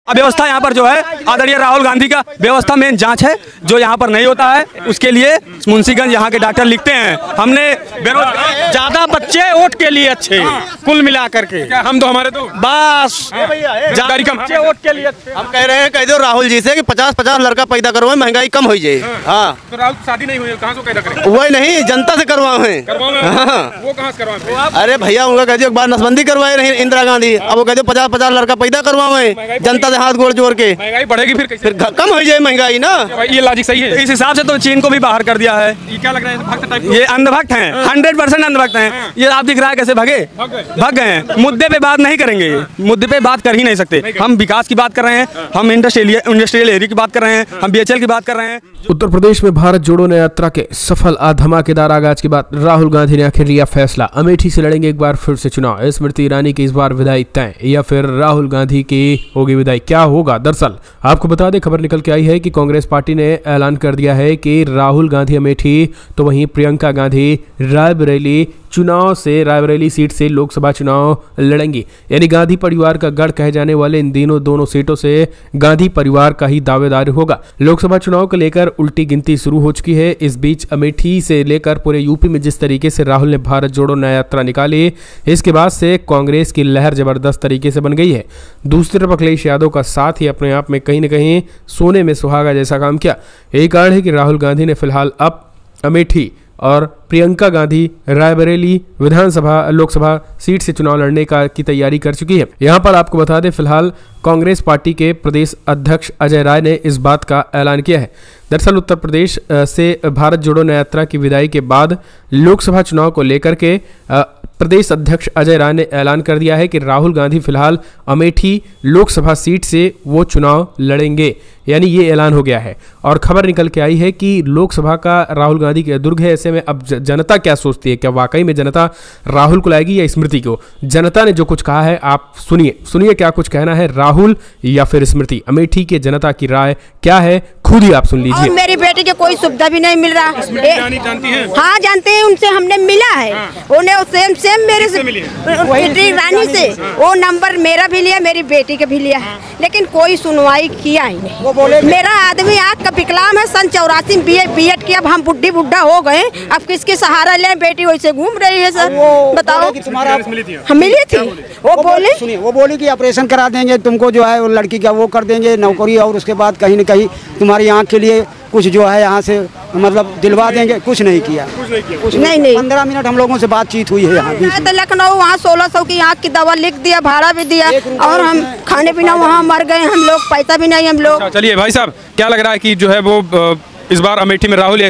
व्यवस्था यहाँ पर जो है आदरणीय राहुल गांधी का व्यवस्था मेन जांच है, जो यहाँ पर नहीं होता है उसके लिए मुंशीगंज यहाँ के डॉक्टर लिखते हैं। हमने ज्यादा बच्चे वोट के लिए अच्छे कुल मिला करके, हम तो हमारे तो बस जानकारी कम बच्चे वोट के लिए अच्छे। हम कह रहे हैं, कह दो राहुल जी से कि 50-50 लड़का पैदा करवाए, महंगाई कम हो जाए। हाँ तो राहुल शादी नहीं हुई, कहाँ से पैदा करें? वही नहीं, जनता से करवाए। वो कहाँ से करवाए? अरे भैया उनका कह दियो एक बार नसबंदी करवाए नहीं इंदिरा गांधी, अब वो कह दियो 50-50 लड़का पैदा करवाए, जनता से हाथ गोड़ जोड़ के। महंगाई बढ़ेगी फिर कैसे? फिर कम हो जाए महंगाई ना। ये लॉजिक सही है। इस हिसाब से तो चीन को भी बाहर कर दिया है। ये क्या लग रहा है, भक्त टाइप? ये अंधभक्त हैं, 100% अंधभक्त हैं। ये आप दिख रहा है कैसे भाग गए हैं। मुद्दे पे बात नहीं करेंगे, मुद्दे पे बात कर ही नहीं सकते। हम विकास की बात कर रहे हैं, हम इंडस्ट्रियल एरिया की बात कर रहे हैं, हम BHL की बात कर रहे हैं। उत्तर प्रदेश में भारत जोड़ो न्याय यात्रा के सफल धमाकेदार आगाज के बाद राहुल गांधी ने आखिर लिया फैसला। अमेठी से लड़ेंगे एक बार फिर से चुनाव। स्मृति ईरानी की इस बार विदाई तय या फिर राहुल गांधी की होगी विदाई, क्या होगा? दरअसल आपको बता दें, खबर निकल के आई है कि कांग्रेस पार्टी ने ऐलान कर दिया है कि राहुल गांधी अमेठी तो वहीं प्रियंका गांधी रायबरेली चुनाव से, रायबरेली सीट से लोकसभा चुनाव लड़ेंगी। यानी गांधी परिवार का गढ़ कहे जाने वाले इन दोनों सीटों से गांधी परिवार का ही दावेदार होगा। लोकसभा चुनाव को लेकर उल्टी गिनती शुरू हो चुकी है। इस बीच अमेठी से लेकर पूरे यूपी में जिस तरीके से राहुल ने भारत जोड़ो न्याय यात्रा निकाली, इसके बाद से कांग्रेस की लहर जबरदस्त तरीके से बन गई है। दूसरी तरफ अखिलेश यादव का साथ ही अपने आप में कहीं न कहीं सोने में सुहागा जैसा काम किया। यही कारण है कि राहुल गांधी ने फिलहाल अब अमेठी और प्रियंका गांधी रायबरेली लोकसभा सीट से चुनाव लड़ने की तैयारी कर चुकी है। यहां पर आपको बता दें, फिलहाल कांग्रेस पार्टी के प्रदेश अध्यक्ष अजय राय ने इस बात का ऐलान किया है। दरअसल उत्तर प्रदेश से भारत जोड़ो न्याय यात्रा की विदाई के बाद लोकसभा चुनाव को लेकर के प्रदेश अध्यक्ष अजय राय ने ऐलान कर दिया है कि राहुल गांधी फिलहाल अमेठी लोकसभा सीट से वो चुनाव लड़ेंगे। यानी ये ऐलान हो गया है और खबर निकल के आई है कि लोकसभा का राहुल गांधी के दुर्ग है। ऐसे में अब जनता क्या सोचती है, क्या वाकई में जनता राहुल को लाएगी या स्मृति को? जनता ने जो कुछ कहा है आप सुनिए क्या कुछ कहना है राहुल या फिर स्मृति। अमेठी के जनता की राय क्या है, खुद ही आप सुन लीजिए। मेरी बेटी को कोई सुविधा भी नहीं मिल रहा। जानती हैं? हाँ जानते हैं, उनसे हमने मिला है। उन्हें सेम मेरे से रानी से वो नंबर मेरा भी लिया, मेरी बेटी का भी लिया है, लेकिन कोई सुनवाई किया ही नहीं। मेरा आदमी आँख का विकलांग है, सन 84 B.Ed किया, अब हम बुढ़ा हो गए, अब किसके सहारा ले? बेटी वैसे घूम रही है सर, बताओ। हम मिली थी, वो बोले, सुनिए, वो बोली कि ऑपरेशन करा देंगे तुमको, जो है वो लड़की का वो कर देंगे नौकरी, और उसके बाद कहीं न कहीं तुम्हारी आँख के लिए कुछ जो है यहाँ से मतलब दिलवा देंगे। कुछ नहीं किया। नहीं 15 मिनट हम लोगों से बातचीत हुई है यहाँ भी। तो लखनऊ वहाँ 1600 की आँख की दवा लिख दिया, भाड़ा भी दिया, और हम खाने पीना वहाँ मर गए हम लोग, पैसा भी नहीं हम लोग। चलिए भाई साहब, क्या लग रहा है कि जो है वो इस बार अमेठी में राहुल या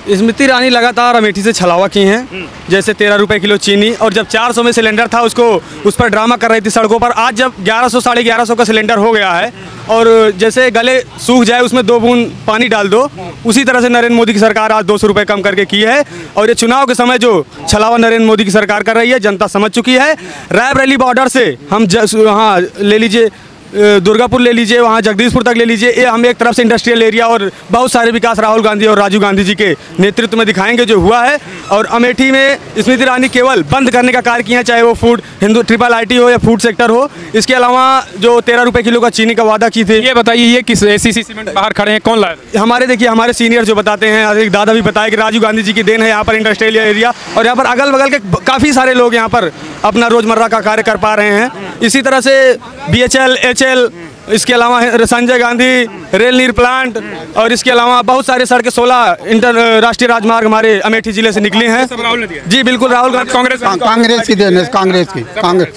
स्मृति ईरानी लगातार अमेठी से छलावा की हैं। जैसे 13 रुपए किलो चीनी, और जब 400 में सिलेंडर था उस पर ड्रामा कर रही थी सड़कों पर। आज जब 1100 साढ़े 1100 का सिलेंडर हो गया है और जैसे गले सूख जाए उसमें 2 बूंद पानी डाल दो, उसी तरह से नरेंद्र मोदी की सरकार आज 200 रुपये कम करके की है। और ये चुनाव के समय जो छलावा नरेंद्र मोदी की सरकार कर रही है, जनता समझ चुकी है। रायबरेली बॉर्डर से हम वहाँ ले लीजिए, दुर्गापुर ले लीजिए, वहाँ जगदीशपुर तक ले लीजिए, ये हम एक तरफ से इंडस्ट्रियल एरिया और बहुत सारे विकास राहुल गांधी और राजीव गांधी जी के नेतृत्व में दिखाएंगे जो हुआ है। और अमेठी में स्मृति ईरानी केवल बंद करने का कार्य किया है, चाहे वो फूड IIIT हो या फूड सेक्टर हो। इसके अलावा जो 13 रुपये किलो का चीनी का वादा की थी, ये बताइए ये किस ACC सीमेंट बाहर खड़े हैं, कौन लाया? हमारे देखिए हमारे सीनियर जो बताते हैं, एक दादा भी बताया कि राजीव गांधी जी की देन है यहाँ पर इंडस्ट्रियल एरिया, और यहाँ पर अगल बगल के काफ़ी सारे लोग यहाँ पर अपना रोजमर्रा का कार्य कर पा रहे हैं। इसी तरह से BHL, HL, इसके अलावा संजय गांधी रेल नीर प्लांट, और इसके अलावा बहुत सारे सड़कें 16 राष्ट्रीय राजमार्ग हमारे अमेठी जिले से निकली हैं। जी बिल्कुल, राहुल गांधी कांग्रेस की देन है, कांग्रेस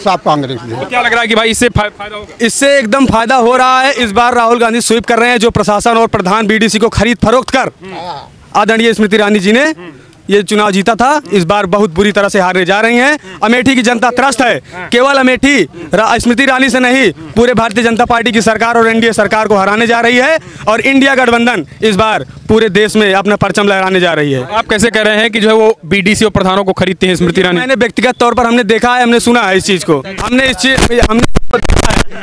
साफ कांग्रेस की। तो क्या लग रहा है कि भाई इससे फायदा होगा? इससे एकदम फायदा हो रहा है। इस बार राहुल गांधी स्वीप कर रहे हैं, जो प्रशासन और प्रधान BDC को खरीद फरोख्त कर आदरणीय स्मृति ईरानी जी ने ये चुनाव जीता था, इस बार बहुत बुरी तरह से हारने जा रही हैं। अमेठी की जनता त्रस्त है। केवल अमेठी स्मृति ईरानी से नहीं, पूरे भारतीय जनता पार्टी की सरकार और NDA सरकार को हराने जा रही है, और इंडिया गठबंधन इस बार पूरे देश में अपना परचम लहराने जा रही है। आप कैसे कह रहे हैं कि जो है वो BDC और प्रधानों को खरीदते हैं स्मृति ईरानी? मैंने व्यक्तिगत तौर पर हमने देखा है, हमने सुना है इस चीज़ को, हमने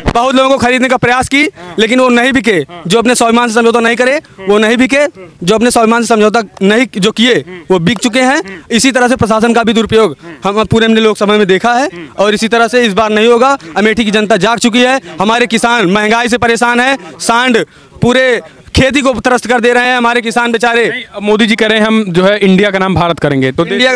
बहुत लोगों को खरीदने का प्रयास की, लेकिन वो नहीं बिके। जो अपने स्वाभिमान से समझौता नहीं करे वो नहीं बिके, जो अपने स्वाभिमान से समझौता नहीं जो किए वो बिक चुके हैं। इसी तरह से प्रशासन का भी दुरुपयोग हम पूरे हमने लोकसभा में देखा है, और इसी तरह से इस बार नहीं होगा। अमेठी की जनता जाग चुकी है, हमारे किसान महंगाई से परेशान है, सांड पूरे खेती को त्रस्त कर दे रहे हैं हमारे किसान बेचारे। मोदी जी कह रहे हैं हम जो है इंडिया का नाम भारत करेंगे, तो इंडिया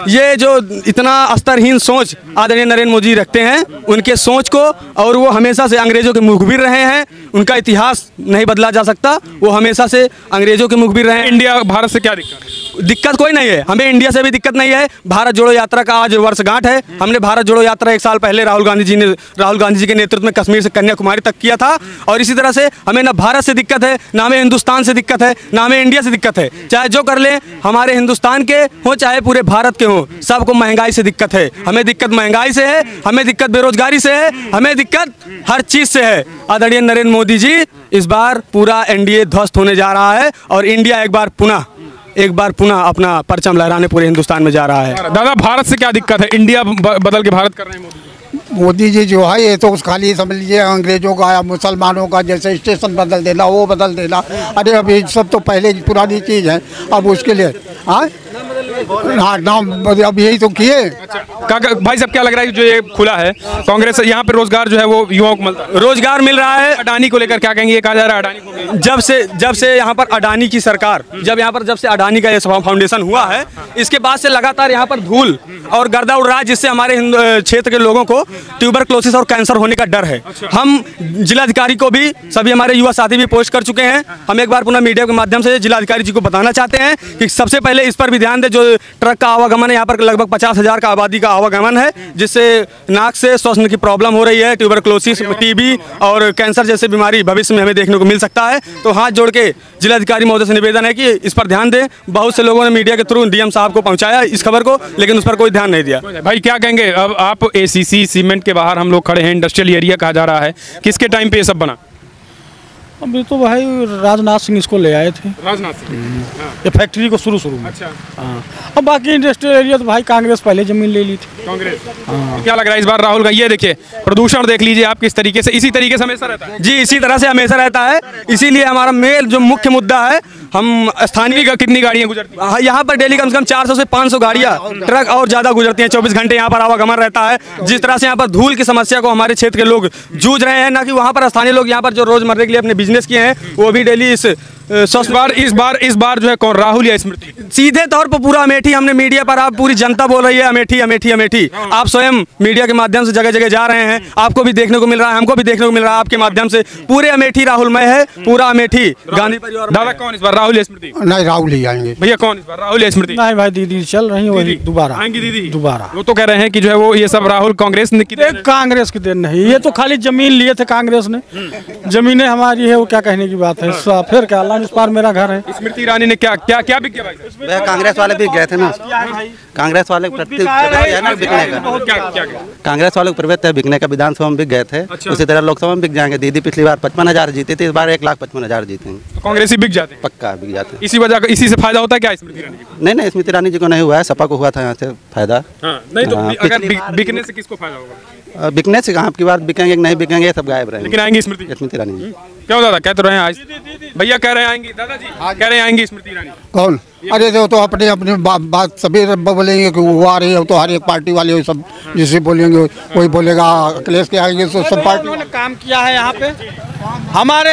ये जो इतना स्तरहीन सोच आदरणीय नरेंद्र मोदी रखते हैं, उनके सोच को, और वो हमेशा से अंग्रेजों के मुखबिर रहे हैं, उनका इतिहास नहीं बदला जा सकता, वो हमेशा से अंग्रेजों के मुखबिर रहे हैं। इंडिया भारत से क्या दिक्कत है? दिक्कत कोई नहीं है, हमें इंडिया से भी दिक्कत नहीं है। भारत जोड़ो यात्रा का आज वर्षगांठ है। हमने भारत जोड़ो यात्रा 1 साल पहले राहुल गांधी जी के नेतृत्व में कश्मीर से कन्याकुमारी तक किया था, और इसी तरह से हमें ना भारत से दिक्कत है, ना हमें हिंदुस्तान से दिक्कत है, ना हमें इंडिया से दिक्कत है। चाहे जो कर ले, हमारे हिंदुस्तान के हो चाहे पूरे भारत के हो, सबको महंगाई से दिक्कत है। हमें दिक्कत महंगाई से है, हमें दिक्कत बेरोजगारी से है, हमें दिक्कत हर चीज से है। आदरणीय नरेंद्र मोदी जी, इस बार पूरा एनडीए ध्वस्त होने जा रहा है, और इंडिया एक बार पुनः अपना परचम लहराने पूरे हिंदुस्तान में जा रहा है। दादा, भारत से क्या दिक्कत है? इंडिया बदल के भारत कर रहे हैं मोदी जी। मोदी जी जो है ये तो खाली समझ लीजिए अंग्रेजों का या मुसलमानों का जैसे स्टेशन बदल देना, वो बदल देना। अरे अभी सब तो पहले की पुरानी चीज़ है, अब उसके लिए हाँ नाम अब यही तो किए। भाई साहब, क्या लग रहा है जो ये खुला है कांग्रेस, यहाँ पे रोजगार जो है वो युवाओं को मिलता है? रोजगार मिल रहा है। अडानी को लेकर क्या कहेंगे? ये कहा जा रहा है अडानी को जब से यहाँ पर अडानी की सरकार, जब से अडानी का ये फाउंडेशन हुआ है, इसके बाद से लगातार यहाँ पर धूल और गर्दा उड़ रहा है, जिससे हमारे क्षेत्र के लोगों को ट्यूबरक्लोसिस और कैंसर होने का डर है। हम जिलाधिकारी को भी, सभी हमारे युवा साथी भी पोस्ट कर चुके हैं। हम एक बार पुनः मीडिया के माध्यम से जिलाधिकारी जी को बताना चाहते हैं कि सबसे पहले इस पर भी ध्यान दे। जो ट्रक का आवागमन है, यहाँ पर लगभग 50,000 का आबादी का आवागमन है, जिससे नाक से श्वसन की प्रॉब्लम हो रही है। ट्यूबरक्लोसिस, टीबी और कैंसर जैसे बीमारी भविष्य में हमें देखने को मिल सकता है। तो हाथ जोड़ के जिलाधिकारी महोदय से निवेदन है कि इस पर ध्यान दें। बहुत से लोगों ने मीडिया के थ्रू डीएम साहब को पहुंचाया इस खबर को, लेकिन उस पर कोई ध्यान नहीं दिया। भाई क्या कहेंगे? अब आप एसीसी सीमेंट के बाहर हम लोग खड़े हैं, इंडस्ट्रियल एरिया कहा जा रहा है, किसके टाइम पे ये सब बना? अभी तो भाई राजनाथ सिंह इसको ले आए थे, राजनाथ सिंह ये फैक्ट्री को शुरू में। अच्छा, हाँ। अब बाकी इंडस्ट्रियल एरिया तो भाई कांग्रेस पहले जमीन ले ली थी, कांग्रेस। तो क्या लग रहा है इस बार राहुल का? ये देखिए प्रदूषण देख लीजिए आप किस तरीके से, इसी तरीके से हमेशा रहता है जी, इसी तरह से हमेशा रहता है। इसीलिए हमारा मेन जो मुख्य मुद्दा है, हम स्थानीय का कितनी गाड़ियाँ गुजरती हैं यहाँ पर? डेली कम से कम 400 से 500 गाड़ियाँ, ट्रक और ज़्यादा गुजरती हैं। 24 घंटे यहाँ पर आवागमन रहता है। जिस तरह से यहाँ पर धूल की समस्या को हमारे क्षेत्र के लोग जूझ रहे हैं, ना कि वहाँ पर स्थानीय लोग यहाँ पर जो रोजमर्रा के लिए अपने बिजनेस किए हैं, वो भी डेली इस बार जो है कौन, राहुल या स्मृति? सीधे तौर पर पूरा अमेठी, हमने मीडिया पर, आप पूरी जनता बोल रही है अमेठी अमेठी अमेठी। आप स्वयं मीडिया के माध्यम से जगह जगह जा रहे हैं, आपको भी देखने को मिल रहा है, हमको भी देखने को मिल रहा है आपके माध्यम से। पूरे अमेठी राहुलमय है, पूरा अमेठी गांधी परिवार। दादा कौन इस बार, राहुल या स्मृति? नहीं, राहुल ही आएंगे। भैया कौन इस बार, राहुल या स्मृति? नहीं भाई, दीदी चल रही है, दोबारा आएंगी दीदी दोबारा। वो तो कह रहे हैं कि जो है वो ये सब राहुल कांग्रेस ने कांग्रेस की देन नहीं, ये तो खाली जमीन लिए थे कांग्रेस ने, जमीनें हमारी है, वो क्या कहने की बात है। फिर क्या लाइन इस पार मेरा घर है। स्मृति ईरानी ने क्या क्या क्या बिक गया भाई? कांग्रेस वाले बिक गए थे ना, कांग्रेस वाले बिकने का, कांग्रेस वाले प्रवृत्ति है बिकने का। विधानसभा में बिक गए थे, उसी तरह लोकसभा में बिक जाएंगे। दीदी पिछली बार 55,000 जीती थी, इस बार 1,55,000 जीतेंगे। कांग्रेसी बिक जाते हैं, पक्का बिक जाते हैं। इसी से फायदा होता है क्या स्मृति ईरानी को? नहीं, स्मृति ईरानी जी को नहीं हुआ है, सपा को हुआ था यहाँ से फायदा। नहीं तो अगर बिकने से किसको फायदा होगा? बिकने से कहाँ, आपकी बार बिकेंगे नहीं बिकेंगे सब गायब रहेंगे। लेकिन आएंगी स्मृति ईरानी जी। क्यों दादा, कह तो रहे हैं आज भैया कह रहे हैं आएंगी, दादाजी कह रहे हैं आएंगी स्मृति ईरानी। कौन? अरे तो अपने अपने बात सभी बोलेंगे कि वो आ रही है, तो हर एक पार्टी वाले सब जिसे बोलेंगे वही बोलेगा। अखिलेश के आएंगे तो सब पार्टी ने काम किया है यहाँ पे। हमारे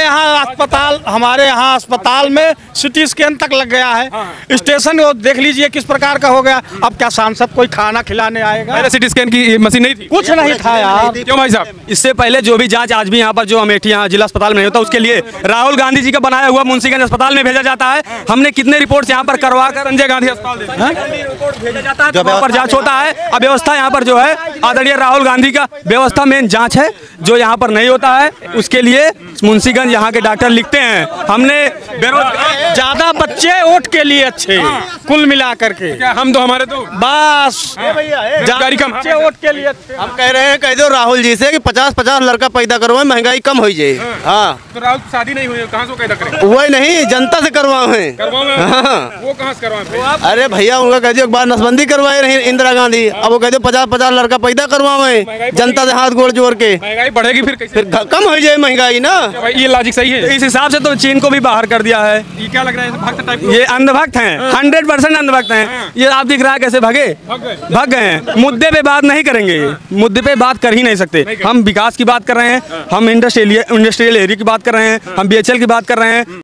यहाँ अस्पताल में सिटी स्कैन तक लग गया है। स्टेशन वो देख लीजिए किस प्रकार का हो गया। अब क्या सांसद कोई खाना खिलाने आएगा? पहले सिटी स्कैन की मशीन नहीं थी, कुछ नहीं था यार। क्यों भाई साहब? इससे पहले जो भी जांच आज भी यहाँ पर जो अमेठी यहाँ जिला अस्पताल में नहीं होता, उसके लिए राहुल गांधी जी का बनाया हुआ मुंशीगंज अस्पताल में भेजा जाता है। हमने कितने रिपोर्ट यहाँ पर करवा कर संजय गांधी अस्पताल भेजा जाता है, तो वहाँ पर जांच होता है। अब व्यवस्था यहाँ पर जो है आदरणीय राहुल गांधी का व्यवस्था मेन जांच है, जो यहाँ पर नहीं होता है। उसके लिए मुंशीगंज यहाँ के डॉक्टर लिखते हैं। हमने ज्यादा बच्चे वोट के लिए अच्छे, कुल मिला करके हम तो हमारे तो बस जानकारी कम बच्चे वोट के लिए। हम कह रहे हैं, कह दो राहुल जी से कि 50-50 लड़का पैदा करवाए, महंगाई कम हो जाए। हाँ, तो राहुल शादी नहीं हुई, कहाँ से पैदा करेंगे? वही नहीं, जनता से करवाओ है। वो कहाँ से करवाएं? अरे भैया उनका कह दियो एक बार नसबंदी करवाए रही इंदिरा गांधी, अब वो कह दियो 50-50 लड़का पैदा करवावे जनता से हाथ गोड़ जोड़ के। महंगाई बढ़ेगी फिर कैसे? फिर कम हो जाए महंगाई ना। भाई ये लॉजिक सही है। इस हिसाब से तो चीन को भी बाहर कर दिया है। ये क्या लग रहा है भक्त टाइप? ये अंधभक्त हैं, 100% अंधभक्त हैं। ये आप दिख रहा है कैसे भाग गए हैं। मुद्दे पे बात नहीं करेंगे, मुद्दे पे बात कर ही नहीं सकते। हम विकास की बात कर रहे हैं, हम इंडस्ट्रियल एरिया की बात कर रहे हैं, हम BHL की बात कर रहे हैं।